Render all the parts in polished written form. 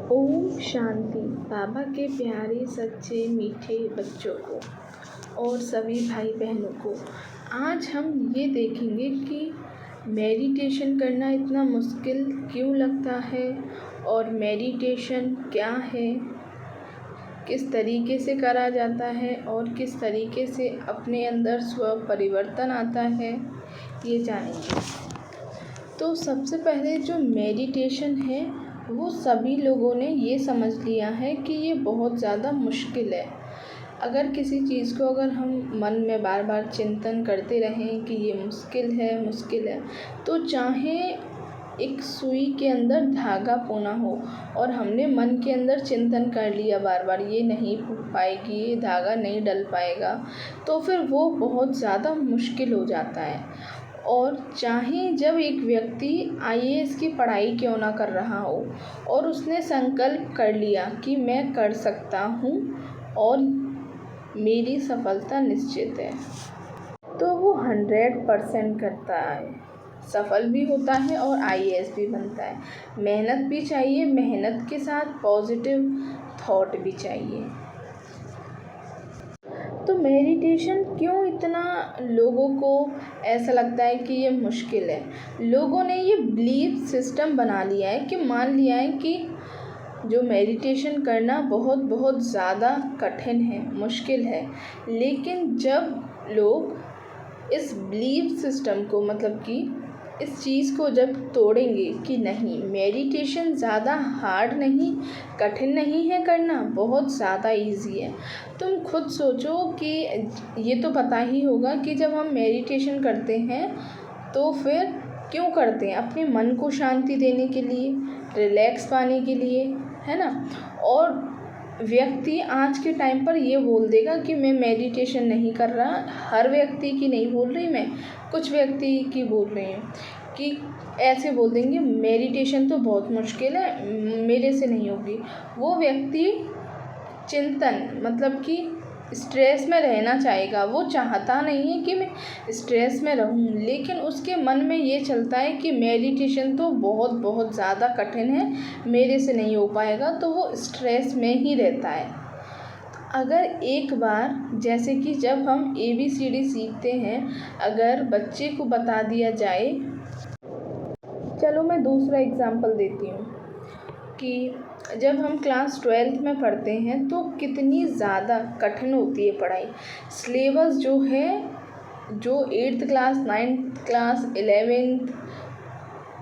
ओम शांति। बाबा के प्यारे सच्चे मीठे बच्चों को और सभी भाई बहनों को आज हम ये देखेंगे कि मेडिटेशन करना इतना मुश्किल क्यों लगता है और मेडिटेशन क्या है, किस तरीके से करा जाता है और किस तरीके से अपने अंदर स्व परिवर्तन आता है, ये जानेंगे। तो सबसे पहले जो मेडिटेशन है वो सभी लोगों ने ये समझ लिया है कि ये बहुत ज़्यादा मुश्किल है। अगर किसी चीज़ को अगर हम मन में बार बार चिंतन करते रहें कि ये मुश्किल है, तो चाहे एक सुई के अंदर धागा पोना हो और हमने मन के अंदर चिंतन कर लिया बार बार ये नहीं पाएगी, ये धागा नहीं डल पाएगा, तो फिर वो बहुत ज़्यादा मुश्किल हो जाता है। और चाहे जब एक व्यक्ति आईएएस की पढ़ाई क्यों ना कर रहा हो और उसने संकल्प कर लिया कि मैं कर सकता हूँ और मेरी सफलता निश्चित है, तो वो 100% करता है, सफल भी होता है और आईएएस भी बनता है। मेहनत भी चाहिए, मेहनत के साथ पॉजिटिव थॉट भी चाहिए। तो मेडिटेशन क्यों इतना लोगों को ऐसा लगता है कि ये मुश्किल है? लोगों ने ये बिलीफ सिस्टम बना लिया है कि मान लिया है कि जो मेडिटेशन करना बहुत बहुत ज़्यादा कठिन है, मुश्किल है। लेकिन जब लोग इस बिलीफ सिस्टम को मतलब कि इस चीज़ को जब तोड़ेंगे कि नहीं, मेडिटेशन ज़्यादा हार्ड नहीं, कठिन नहीं है करना, बहुत ज़्यादा इजी है। तुम खुद सोचो कि ये तो पता ही होगा कि जब हम मेडिटेशन करते हैं तो फिर क्यों करते हैं? अपने मन को शांति देने के लिए, रिलैक्स पाने के लिए, है ना। और व्यक्ति आज के टाइम पर ये बोल देगा कि मैं मेडिटेशन नहीं कर रहा। हर व्यक्ति की नहीं बोल रही मैं, कुछ व्यक्ति की बोल रही हूँ कि ऐसे बोल देंगे मेडिटेशन तो बहुत मुश्किल है, मेरे से नहीं होगी। वो व्यक्ति चिंतन मतलब कि स्ट्रेस में रहना चाहेगा, वो चाहता नहीं है कि मैं स्ट्रेस में रहूं, लेकिन उसके मन में ये चलता है कि मेडिटेशन तो बहुत बहुत ज़्यादा कठिन है, मेरे से नहीं हो पाएगा, तो वो स्ट्रेस में ही रहता है। अगर एक बार जैसे कि जब हम ABCD सीखते हैं, अगर बच्चे को बता दिया जाए, चलो मैं दूसरा एग्जाम्पल देती हूँ कि जब हम क्लास 12th में पढ़ते हैं तो कितनी ज़्यादा कठिन होती है पढ़ाई। सिलेबस जो है, जो 8th class, 9th class, 11th,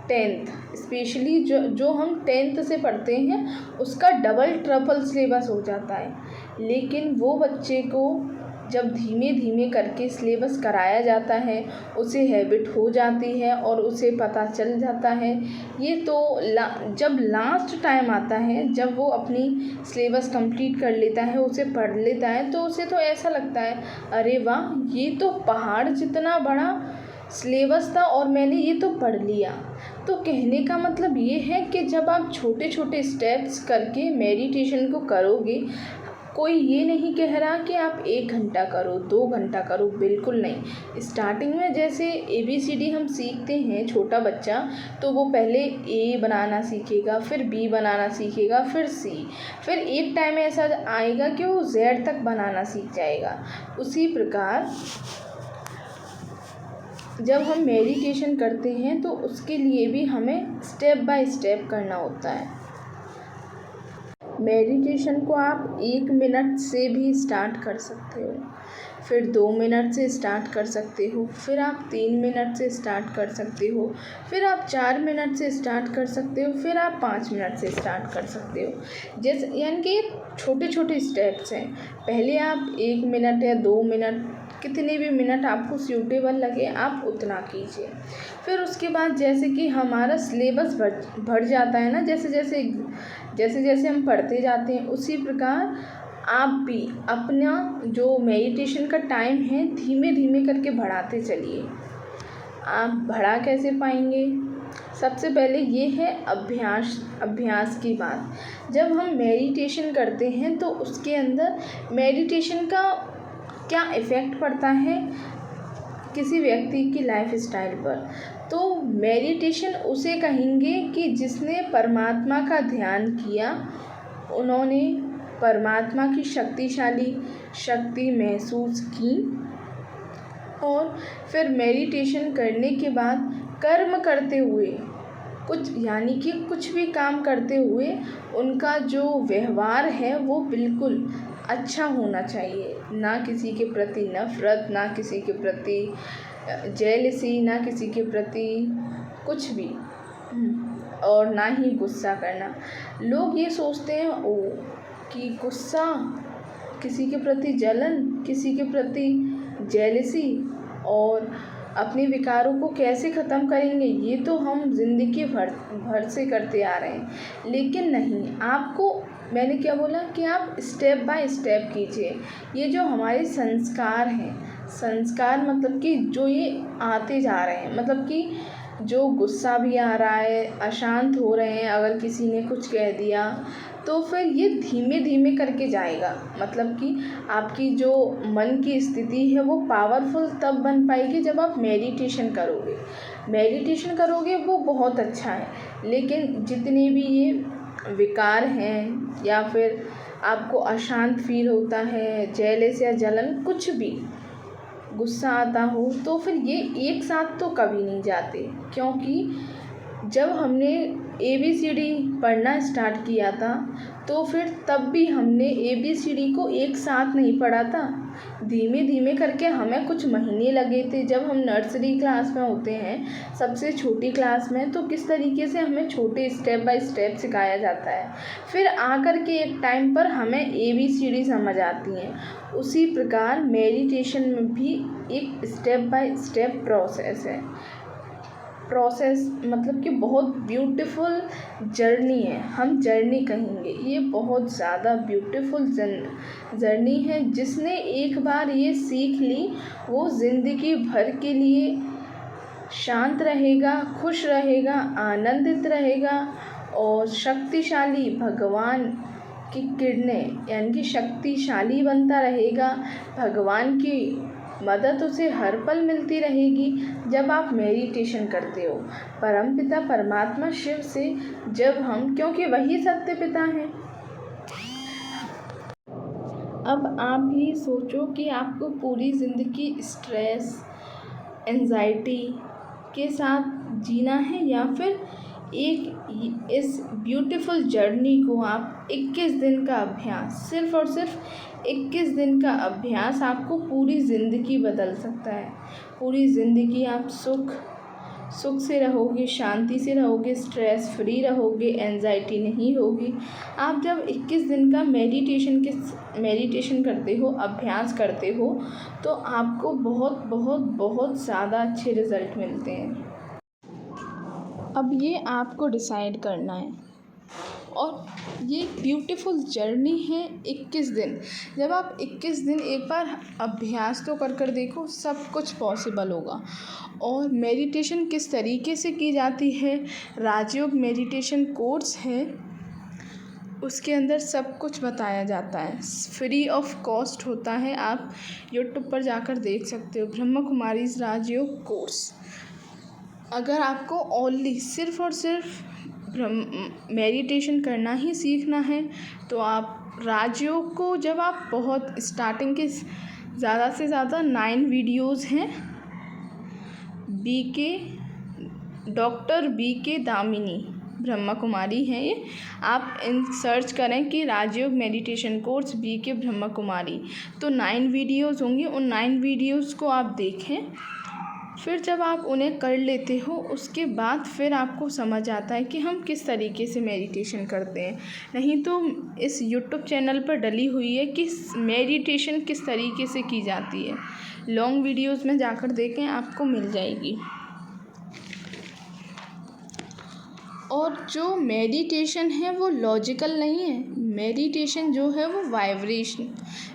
10th specially जो हम 10th से पढ़ते हैं उसका डबल ट्रिपल सिलेबस हो जाता है। लेकिन वो बच्चे को जब धीमे धीमे करके सिलेबस कराया जाता है, उसे हैबिट हो जाती है और उसे पता चल जाता है। ये तो जब लास्ट टाइम आता है, जब वो अपनी सिलेबस कंप्लीट कर लेता है, उसे पढ़ लेता है, तो उसे तो ऐसा लगता है अरे वाह, ये तो पहाड़ जितना बड़ा सिलेबस था और मैंने ये तो पढ़ लिया। तो कहने का मतलब ये है कि जब आप छोटे छोटे स्टेप्स करके मेडिटेशन को करोगे, कोई ये नहीं कह रहा कि आप 1 घंटा करो, 2 घंटा करो, बिल्कुल नहीं। स्टार्टिंग में जैसे ABCD हम सीखते हैं, छोटा बच्चा तो वो पहले A बनाना सीखेगा, फिर B बनाना सीखेगा, फिर C, फिर एक टाइम ऐसा आएगा कि वो Z तक बनाना सीख जाएगा। उसी प्रकार जब हम मेडिटेशन करते हैं तो उसके लिए भी हमें स्टेप बाय स्टेप करना होता है। मेडिटेशन को आप 1 मिनट से भी स्टार्ट कर सकते हो, फिर 2 मिनट से स्टार्ट कर सकते हो, फिर आप 3 मिनट से स्टार्ट कर सकते हो, फिर आप 4 मिनट से स्टार्ट कर सकते हो, फिर आप 5 मिनट से स्टार्ट कर सकते हो। जैसे यानी कि छोटे छोटे स्टेप्स हैं। पहले आप 1 मिनट या 2 मिनट, कितने भी मिनट आपको सूटेबल लगे आप उतना कीजिए। फिर उसके बाद जैसे कि हमारा सिलेबस बढ़ जाता है ना, जैसे जैसे हम पढ़ते जाते हैं, उसी प्रकार आप भी अपना जो मेडिटेशन का टाइम है धीमे धीमे करके बढ़ाते चलिए। आप बढ़ा कैसे पाएंगे? सबसे पहले ये है अभ्यास की बात। जब हम मेडिटेशन करते हैं तो उसके अंदर मेडिटेशन का क्या इफ़ेक्ट पड़ता है किसी व्यक्ति की लाइफ स्टाइल पर। तो मेडिटेशन उसे कहेंगे कि जिसने परमात्मा का ध्यान किया, उन्होंने परमात्मा की शक्तिशाली शक्ति महसूस की और फिर मेडिटेशन करने के बाद कर्म करते हुए कुछ भी काम करते हुए उनका जो व्यवहार है वो बिल्कुल अच्छा होना चाहिए। ना किसी के प्रति नफ़रत, ना किसी के प्रति जेलसी, ना किसी के प्रति कुछ भी, और ना ही गुस्सा करना। लोग ये सोचते हैं कि गुस्सा, किसी के प्रति जलन, किसी के प्रति जेलसी और अपने विकारों को कैसे ख़त्म करेंगे, ये तो हम ज़िंदगी भर से करते आ रहे हैं। लेकिन नहीं, आपको मैंने क्या बोला कि आप स्टेप बाय स्टेप कीजिए। ये जो हमारे संस्कार हैं, संस्कार मतलब कि जो ये आते जा रहे हैं, मतलब कि जो गुस्सा भी आ रहा है, अशांत हो रहे हैं, अगर किसी ने कुछ कह दिया तो फिर ये धीमे धीमे करके जाएगा। मतलब कि आपकी जो मन की स्थिति है वो पावरफुल तब बन पाएगी जब आप मेडिटेशन करोगे। मेडिटेशन करोगे वो बहुत अच्छा है, लेकिन जितने भी ये विकार हैं या फिर आपको अशांत फील होता है, जेलस या जलन, कुछ भी गुस्सा आता हो, तो फिर ये एक साथ तो कभी नहीं जाते। क्योंकि जब हमने ABCD पढ़ना स्टार्ट किया था तो फिर तब भी हमने ABCD को एक साथ नहीं पढ़ा था, धीमे धीमे करके हमें कुछ महीने लगे थे। जब हम नर्सरी क्लास में होते हैं, सबसे छोटी क्लास में, तो किस तरीके से हमें छोटे स्टेप बाय स्टेप सिखाया जाता है, फिर आकर के एक टाइम पर हमें ABCD समझ आती हैं। उसी प्रकार मेडिटेशन में भी एक स्टेप बाय स्टेप प्रोसेस मतलब कि बहुत ब्यूटीफुल जर्नी है, हम जर्नी कहेंगे। ये बहुत ज़्यादा ब्यूटीफुल जर्नी है। जिसने एक बार ये सीख ली वो ज़िंदगी भर के लिए शांत रहेगा, खुश रहेगा, आनंदित रहेगा और शक्तिशाली भगवान की किरणें यानी कि शक्तिशाली बनता रहेगा। भगवान की मदद उसे हर पल मिलती रहेगी जब आप मेडिटेशन करते हो। परमपिता परमात्मा शिव से जब हम, क्योंकि वही सत्य पिता हैं। अब आप ही सोचो कि आपको पूरी ज़िंदगी स्ट्रेस, एंजाइटी के साथ जीना है या फिर इस ब्यूटीफुल जर्नी को आप 21 दिन का अभ्यास, सिर्फ़ और सिर्फ 21 दिन का अभ्यास आपको पूरी ज़िंदगी बदल सकता है। पूरी ज़िंदगी आप सुख से रहोगे, शांति से रहोगे, स्ट्रेस फ्री रहोगे, एंजाइटी नहीं होगी। आप जब 21 दिन का मेडिटेशन करते हो, अभ्यास करते हो, तो आपको बहुत बहुत बहुत ज़्यादा अच्छे रिज़ल्ट मिलते हैं। अब ये आपको डिसाइड करना है और ये ब्यूटीफुल जर्नी है 21 दिन। जब आप 21 दिन एक बार अभ्यास तो कर देखो, सब कुछ पॉसिबल होगा। और मेडिटेशन किस तरीके से की जाती है, राजयोग मेडिटेशन कोर्स है, उसके अंदर सब कुछ बताया जाता है, फ्री ऑफ कॉस्ट होता है। आप यूट्यूब पर जाकर देख सकते हो, ब्रह्मा कुमारीज़ राजयोग कोर्स। अगर आपको ओनली सिर्फ़ और सिर्फ मेडिटेशन करना ही सीखना है तो आप राजयोग को, जब आप बहुत स्टार्टिंग के ज़्यादा से ज़्यादा 9 वीडियोज़ हैं, डॉक्टर BK दामिनी ब्रह्मा कुमारी हैं ये। आप इन सर्च करें कि राजयोग meditation course BK Brahma Kumari, तो 9 वीडियोज़ होंगी। उन 9 वीडियोज़ को आप देखें। फिर जब आप उन्हें कर लेते हो, उसके बाद फिर आपको समझ आता है कि हम किस तरीके से मेडिटेशन करते हैं। नहीं तो इस यूट्यूब चैनल पर डली हुई है कि मेडिटेशन किस तरीके से की जाती है, लॉन्ग वीडियोज़ में जाकर देखें, आपको मिल जाएगी। और जो मेडिटेशन है वो लॉजिकल नहीं है। मेडिटेशन जो है वो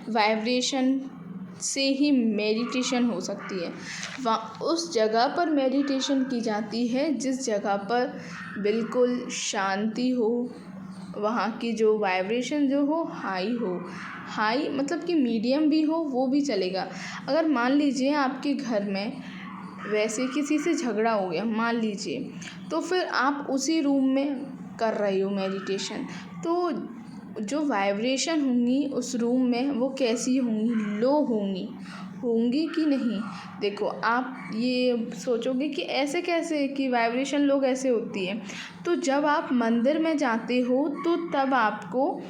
वाइब्रेशन से ही मेडिटेशन हो सकती है। उस जगह पर मेडिटेशन की जाती है जिस जगह पर बिल्कुल शांति हो, वहाँ की जो वाइब्रेशन जो हो हाई मतलब कि मीडियम भी हो, वो भी चलेगा। अगर मान लीजिए आपके घर में वैसे किसी से झगड़ा हो गया मान लीजिए, तो फिर आप उसी रूम में कर रहे हो मेडिटेशन, तो जो वाइब्रेशन होंगी उस रूम में वो कैसी होंगी, लो होंगी कि नहीं। देखो आप ये सोचोगे कि ऐसे कैसे कि वाइब्रेशन लो कैसे होती है, तो जब आप मंदिर में जाते हो तो तब आपको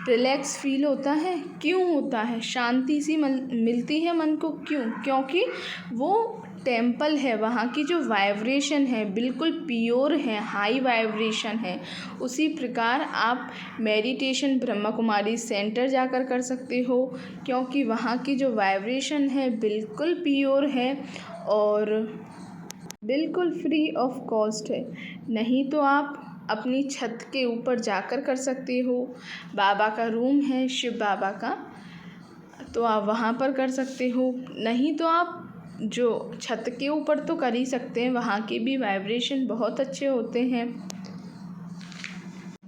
रिलैक्स फील होता है। क्यों होता है, शांति सी मिलती है मन को, क्योंकि वो टेम्पल है, वहाँ की जो वाइब्रेशन है बिल्कुल प्योर है, हाई वाइब्रेशन है। उसी प्रकार आप मेडिटेशन ब्रह्मा कुमारी सेंटर जाकर कर सकते हो, क्योंकि वहाँ की जो वाइब्रेशन है बिल्कुल प्योर है और बिल्कुल फ्री ऑफ कॉस्ट है। नहीं तो आप अपनी छत के ऊपर जाकर कर सकते हो, बाबा का रूम है शिव बाबा का, तो आप वहाँ पर कर सकते हो। नहीं तो आप जो छत के ऊपर तो कर ही सकते हैं, वहाँ के भी वाइब्रेशन बहुत अच्छे होते हैं।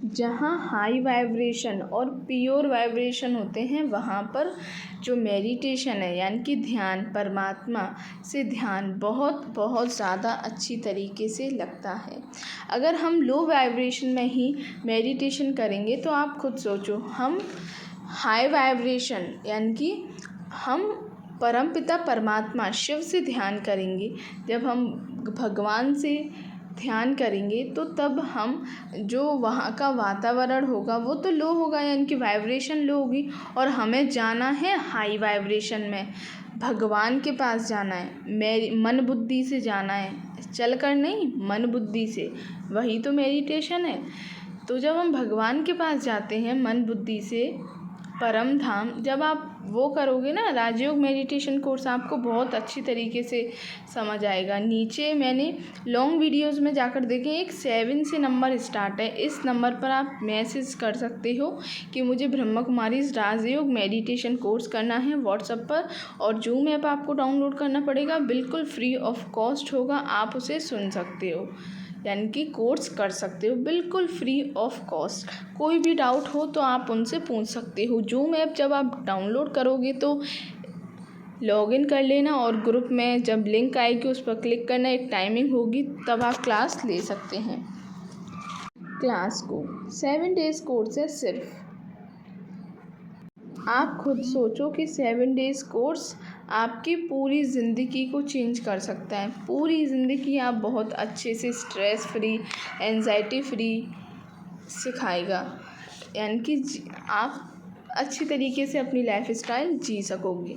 जहाँ हाई वाइब्रेशन और प्योर वाइब्रेशन होते हैं वहाँ पर जो मेडिटेशन है यानी कि ध्यान, परमात्मा से ध्यान बहुत बहुत ज़्यादा अच्छी तरीके से लगता है। अगर हम लो वाइब्रेशन में ही मेडिटेशन करेंगे तो आप खुद सोचो, हम हाई वाइब्रेशन यानी कि हम परमपिता परमात्मा शिव से ध्यान करेंगे, जब हम भगवान से ध्यान करेंगे तो तब हम जो वहाँ का वातावरण होगा वो तो लो होगा, यानी कि वाइब्रेशन लो होगी, और हमें जाना है हाई वाइब्रेशन में, भगवान के पास जाना है, मेरी मन बुद्धि से जाना है, चल कर नहीं, मन बुद्धि से, वही तो मेडिटेशन है। तो जब हम भगवान के पास जाते हैं मन बुद्धि से, परम धाम, जब आप वो करोगे ना राजयोग मेडिटेशन कोर्स, आपको बहुत अच्छी तरीके से समझ आएगा। नीचे मैंने लॉन्ग वीडियोस में जाकर देखें, एक 7 से नंबर स्टार्ट है, इस नंबर पर आप मैसेज कर सकते हो कि मुझे ब्रह्मा कुमारी राजयोग मेडिटेशन कोर्स करना है व्हाट्सएप पर, और जूम ऐप आपको डाउनलोड करना पड़ेगा, बिल्कुल फ्री ऑफ कॉस्ट होगा, आप उसे सुन सकते हो, यानी कि कोर्स कर सकते हो बिल्कुल फ्री ऑफ कॉस्ट। कोई भी डाउट हो तो आप उनसे पूछ सकते हो। जूम ऐप जब आप डाउनलोड करोगे तो लॉगिन कर लेना, और ग्रुप में जब लिंक आएगी उस पर क्लिक करना, एक टाइमिंग होगी तब आप क्लास ले सकते हैं। क्लास को 7 डेज़ कोर्स है सिर्फ। आप खुद सोचो कि 7 डेज़ कोर्स आपकी पूरी ज़िंदगी को चेंज कर सकता है। पूरी ज़िंदगी आप बहुत अच्छे से स्ट्रेस फ्री, एंजाइटी फ्री सिखाएगा, यानी कि आप अच्छी तरीके से अपनी लाइफ स्टाइल जी सकोगे।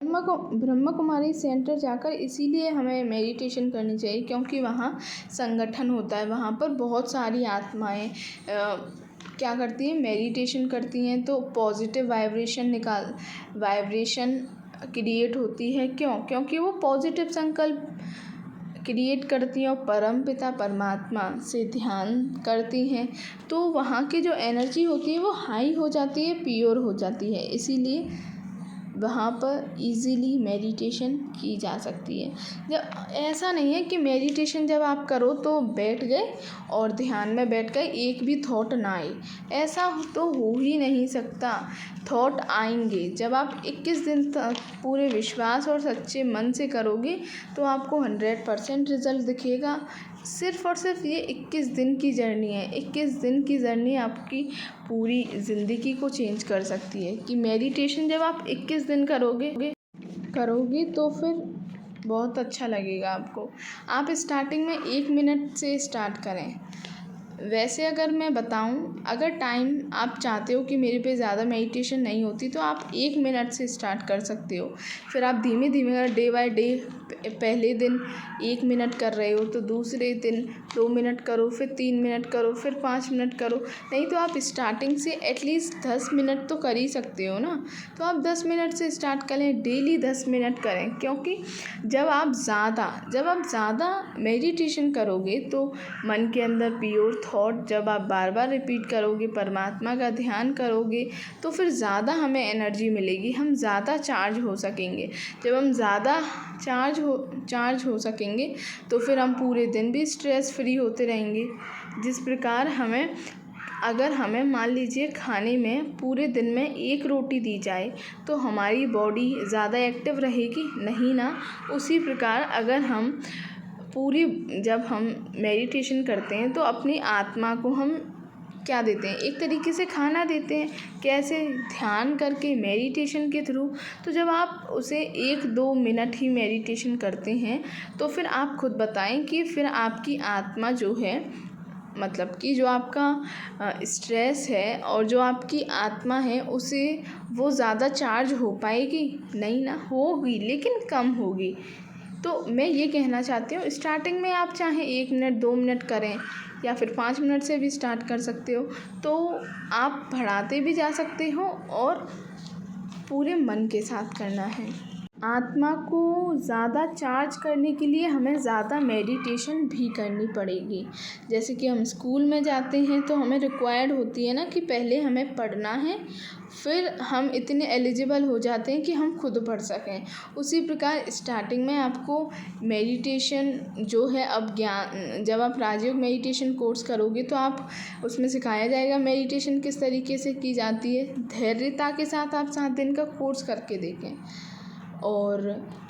ब्रह्मा कुमारी सेंटर जाकर इसीलिए हमें मेडिटेशन करनी चाहिए, क्योंकि वहाँ संगठन होता है, वहाँ पर बहुत सारी आत्माएं क्या करती हैं, मेडिटेशन करती हैं, तो पॉजिटिव वाइब्रेशन क्रिएट होती है। क्योंकि वो पॉजिटिव संकल्प क्रिएट करती हैं और परमपिता परमात्मा से ध्यान करती हैं, तो वहाँ की जो एनर्जी होती है वो हाई हो जाती है, प्योर हो जाती है, इसीलिए वहाँ पर इजीली मेडिटेशन की जा सकती है। जब ऐसा नहीं है कि मेडिटेशन जब आप करो तो बैठ गए और ध्यान में बैठ गए, एक भी थॉट ना आए, ऐसा तो हो ही नहीं सकता। थॉट आएंगे, जब आप 21 दिन तक पूरे विश्वास और सच्चे मन से करोगे तो आपको 100% रिजल्ट दिखेगा। सिर्फ़ और सिर्फ ये 21 दिन की जर्नी है। 21 दिन की जर्नी आपकी पूरी ज़िंदगी को चेंज कर सकती है, कि मेडिटेशन जब आप 21 दिन करोगे तो फिर बहुत अच्छा लगेगा आपको। आप स्टार्टिंग में 1 मिनट से स्टार्ट करें। वैसे अगर मैं बताऊं, अगर टाइम आप चाहते हो कि मेरे पे ज़्यादा मेडिटेशन नहीं होती तो आप 1 मिनट से स्टार्ट कर सकते हो। फिर आप धीमे धीमे अगर डे बाय डे पहले दिन 1 मिनट कर रहे हो तो दूसरे दिन 2 मिनट करो, फिर 3 मिनट करो, फिर 5 मिनट करो। नहीं तो आप स्टार्टिंग से एटलीस्ट 10 मिनट तो कर ही सकते हो ना, तो आप 10 मिनट से स्टार्ट करें, डेली 10 मिनट करें। क्योंकि जब आप ज़्यादा मेडिटेशन करोगे तो मन के अंदर प्योर थॉट जब आप बार बार रिपीट करोगे, परमात्मा का ध्यान करोगे, तो फिर ज़्यादा हमें एनर्जी मिलेगी, हम ज़्यादा चार्ज हो सकेंगे। जब हम ज़्यादा चार्ज हो सकेंगे तो फिर हम पूरे दिन भी स्ट्रेस फ्री होते रहेंगे। जिस प्रकार हमें अगर हमें मान लीजिए खाने में पूरे दिन में 1 रोटी दी जाए तो हमारी बॉडी ज़्यादा एक्टिव रहेगी? नहीं ना। उसी प्रकार अगर हम जब हम मेडिटेशन करते हैं तो अपनी आत्मा को हम क्या देते हैं? एक तरीके से खाना देते हैं। कैसे? ध्यान करके, मेडिटेशन के थ्रू। तो जब आप उसे 1-2 मिनट ही मेडिटेशन करते हैं तो फिर आप खुद बताएं कि फिर आपकी आत्मा जो है, मतलब कि जो आपका स्ट्रेस है और जो आपकी आत्मा है उसे वो ज़्यादा चार्ज हो पाएगी? नहीं ना। होगी, लेकिन कम होगी। तो मैं ये कहना चाहती हूँ, स्टार्टिंग में आप चाहे 1 मिनट 2 मिनट करें या फिर 5 मिनट से भी स्टार्ट कर सकते हो। तो आप बढ़ाते भी जा सकते हो और पूरे मन के साथ करना है। आत्मा को ज़्यादा चार्ज करने के लिए हमें ज़्यादा मेडिटेशन भी करनी पड़ेगी। जैसे कि हम स्कूल में जाते हैं तो हमें रिक्वायर्ड होती है ना कि पहले हमें पढ़ना है, फिर हम इतने एलिजिबल हो जाते हैं कि हम खुद पढ़ सकें। उसी प्रकार स्टार्टिंग में आपको मेडिटेशन जो है, अब जब आप राजयोग मेडिटेशन कोर्स करोगे तो आप उसमें सिखाया जाएगा मेडिटेशन किस तरीके से की जाती है। धैर्यता के साथ आप 7 दिन का कोर्स करके देखें, और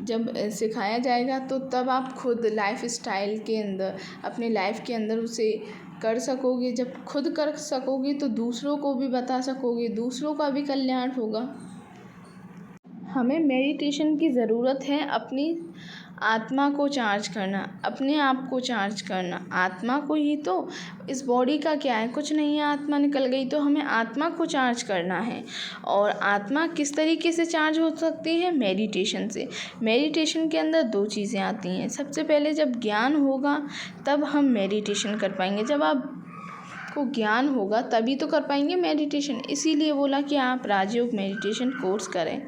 जब सिखाया जाएगा तो तब आप खुद लाइफ़स्टाइल के अंदर, अपने लाइफ के अंदर उसे कर सकोगे। जब खुद कर सकोगे तो दूसरों को भी बता सकोगे, दूसरों का भी कल्याण होगा। हमें मेडिटेशन की ज़रूरत है अपनी आत्मा को चार्ज करना, अपने आप को चार्ज करना। आत्मा को ही तो, इस बॉडी का क्या है? कुछ नहीं है। आत्मा निकल गई तो हमें आत्मा को चार्ज करना है। और आत्मा किस तरीके से चार्ज हो सकती है? मेडिटेशन से। मेडिटेशन के अंदर 2 चीज़ें आती हैं। सबसे पहले जब ज्ञान होगा तब हम मेडिटेशन कर पाएंगे। जब आपको ज्ञान होगा तभी तो कर पाएंगे मेडिटेशन। इसीलिए बोला कि आप राजयोग मेडिटेशन कोर्स करें।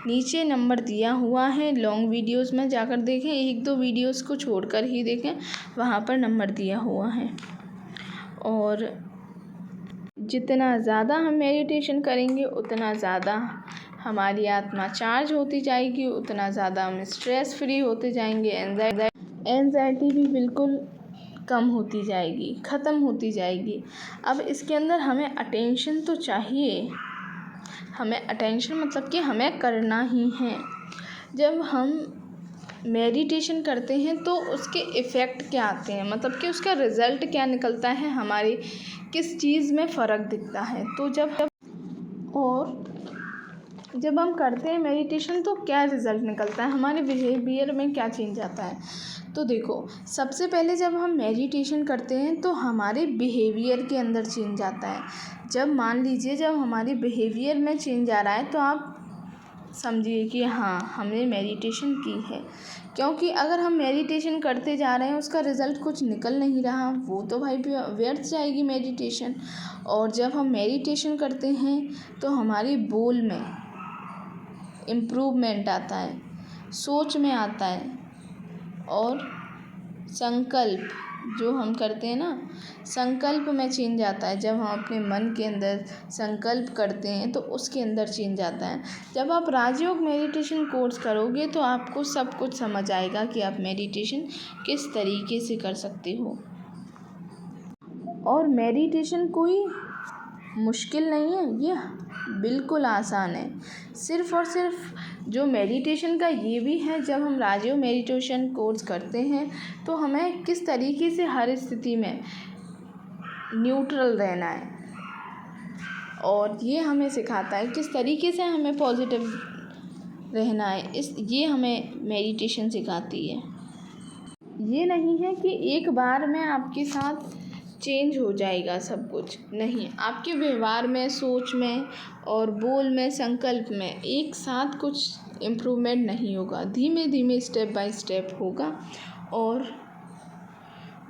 नीचे नंबर दिया हुआ है, लॉन्ग वीडियोस में जाकर देखें, 1-2 वीडियोस को छोड़कर ही देखें, वहाँ पर नंबर दिया हुआ है। और जितना ज़्यादा हम मेडिटेशन करेंगे उतना ज़्यादा हमारी आत्मा चार्ज होती जाएगी, उतना ज़्यादा हम स्ट्रेस फ्री होते जाएंगे। एंजाइटी भी बिल्कुल कम होती जाएगी, ख़त्म होती जाएगी। अब इसके अंदर हमें अटेंशन तो चाहिए। हमें अटेंशन मतलब कि हमें करना ही है। जब हम मेडिटेशन करते हैं तो उसके इफ़ेक्ट क्या आते हैं, मतलब कि उसका रिज़ल्ट क्या निकलता है, हमारी किस चीज़ में फ़र्क दिखता है। तो जब हम करते हैं मेडिटेशन तो क्या रिज़ल्ट निकलता है, हमारे बिहेवियर में क्या चेंज आता है। तो देखो, सबसे पहले जब हम मेडिटेशन करते हैं तो हमारे बिहेवियर के अंदर चेंज आता है। जब मान लीजिए जब हमारे बिहेवियर में चेंज आ रहा है तो आप समझिए कि हाँ, हमने मेडिटेशन की है। क्योंकि अगर हम मेडिटेशन करते जा रहे हैं, उसका रिज़ल्ट कुछ निकल नहीं रहा, वो तो भाई व्यर्थ जाएगी मेडिटेशन। और जब हम मेडिटेशन करते हैं तो हमारी बोल में इम्प्रूवमेंट आता है, सोच में आता है, और संकल्प जो हम करते हैं ना, संकल्प में चेंज आता है। जब हम अपने मन के अंदर संकल्प करते हैं तो उसके अंदर चेंज आता है। जब आप राजयोग मेडिटेशन कोर्स करोगे तो आपको सब कुछ समझ आएगा कि आप मेडिटेशन किस तरीके से कर सकते हो। और मेडिटेशन कोई मुश्किल नहीं है, ये बिल्कुल आसान है। सिर्फ़ और सिर्फ जो मेडिटेशन का ये भी है, जब हम राजयोग मेडिटेशन कोर्स करते हैं तो हमें किस तरीके से हर स्थिति में न्यूट्रल रहना है, और ये हमें सिखाता है किस तरीके से हमें पॉजिटिव रहना है। ये हमें मेडिटेशन सिखाती है। ये नहीं है कि एक बार में आपके साथ चेंज हो जाएगा सब कुछ, नहीं। आपके व्यवहार में, सोच में और बोल में, संकल्प में एक साथ कुछ इम्प्रूवमेंट नहीं होगा। धीमे धीमे, स्टेप बाय स्टेप होगा। और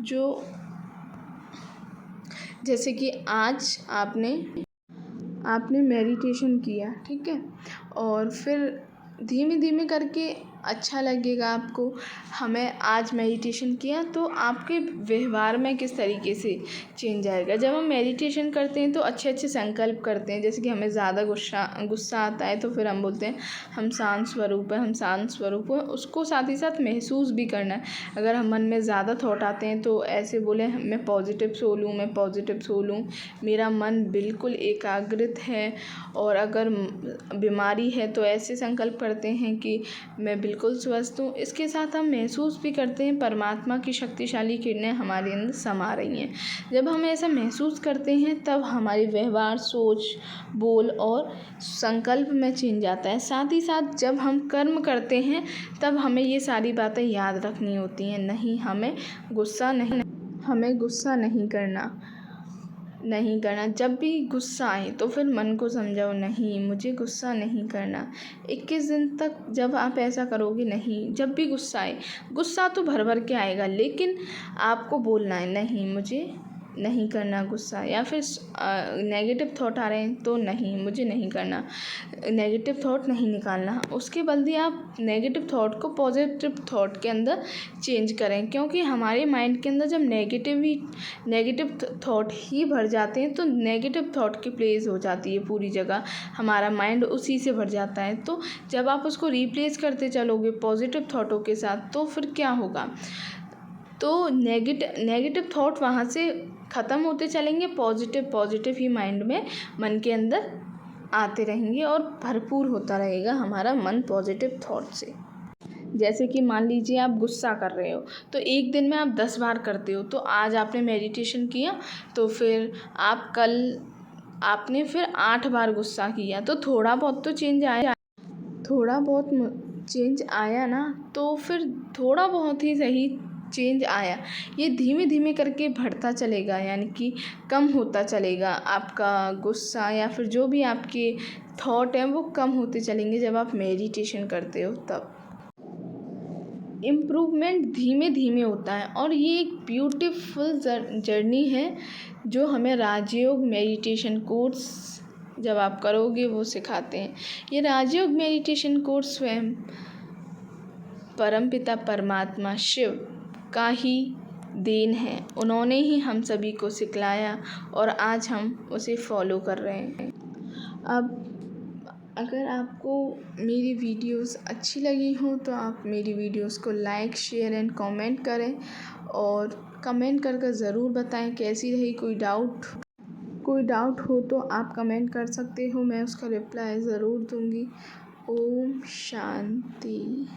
जो जैसे कि आज आपने मेडिटेशन किया, ठीक है, और फिर धीमे धीमे करके अच्छा लगेगा आपको। हमें आज मेडिटेशन किया तो आपके व्यवहार में किस तरीके से चेंज आएगा। जब हम मेडिटेशन करते हैं तो अच्छे अच्छे संकल्प करते हैं। जैसे कि हमें ज़्यादा गुस्सा आता है तो फिर हम बोलते हैं हम शांत स्वरूप हैं, हम शांत स्वरूप हैं। उसको साथ ही साथ महसूस भी करना है। अगर हम मन में ज़्यादा थॉट आते हैं तो ऐसे बोलें मैं पॉजिटिव सोल हूँ, मैं पॉजिटिव सोल हूँ, मेरा मन बिल्कुल एकाग्रित है। और अगर बीमारी है तो ऐसे संकल्प करते हैं कि मैं बिल्कुल स्वस्थ हूँ। इसके साथ हम महसूस भी करते हैं परमात्मा की शक्तिशाली किरणें हमारे अंदर समा रही हैं। जब हम ऐसा महसूस करते हैं तब हमारी व्यवहार, सोच, बोल और संकल्प में चेंज आता है। साथ ही साथ जब हम कर्म करते हैं तब हमें ये सारी बातें याद रखनी होती हैं। नहीं, हमें गुस्सा नहीं करना। जब भी गुस्सा आए तो फिर मन को समझाओ नहीं, मुझे गुस्सा नहीं करना। 21 दिन तक जब आप ऐसा करोगे, नहीं, जब भी गुस्सा आए, गुस्सा तो भर भर के आएगा, लेकिन आपको बोलना है नहीं, मुझे नहीं करना गुस्सा। या फिर नेगेटिव थॉट आ रहे हैं तो नहीं, मुझे नहीं करना, नेगेटिव थॉट नहीं निकालना। उसके बदले आप नेगेटिव थॉट को पॉजिटिव थॉट के अंदर चेंज करें। क्योंकि हमारे माइंड के अंदर जब नेगेटिव थॉट ही भर जाते हैं तो नेगेटिव थॉट की प्लेस हो जाती है पूरी जगह, हमारा माइंड उसी से भर जाता है। तो जब आप उसको रिप्लेस करते चलोगे पॉजिटिव थॉटों के साथ तो फिर क्या होगा, तो नेगेटिव थॉट वहाँ से ख़त्म होते चलेंगे, पॉजिटिव ही माइंड में, मन के अंदर आते रहेंगे और भरपूर होता रहेगा हमारा मन पॉजिटिव थॉट से। जैसे कि मान लीजिए आप गुस्सा कर रहे हो तो एक दिन में आप 10 बार करते हो, तो आज आपने मेडिटेशन किया तो फिर आप कल आपने फिर 8 बार गुस्सा किया, तो थोड़ा बहुत तो चेंज आया ना। तो फिर थोड़ा बहुत ही सही चेंज आया, ये धीमे धीमे करके बढ़ता चलेगा, यानी कि कम होता चलेगा आपका गुस्सा या फिर जो भी आपके थॉट हैं वो कम होते चलेंगे जब आप मेडिटेशन करते हो। तब इम्प्रूवमेंट धीमे धीमे होता है और ये एक ब्यूटीफुल जर्नी है जो हमें राजयोग मेडिटेशन कोर्स जब आप करोगे वो सिखाते हैं। ये राजयोग मेडिटेशन कोर्स स्वयं परमपिता परमात्मा शिव का ही देन है। उन्होंने ही हम सभी को सिखलाया और आज हम उसे फॉलो कर रहे हैं। अब अगर आपको मेरी वीडियोस अच्छी लगी हो तो आप मेरी वीडियोस को लाइक, शेयर एंड कमेंट करें और कमेंट करके ज़रूर बताएं कैसी रही। कोई डाउट हो तो आप कमेंट कर सकते हो, मैं उसका रिप्लाई ज़रूर दूँगी। ओम शांति।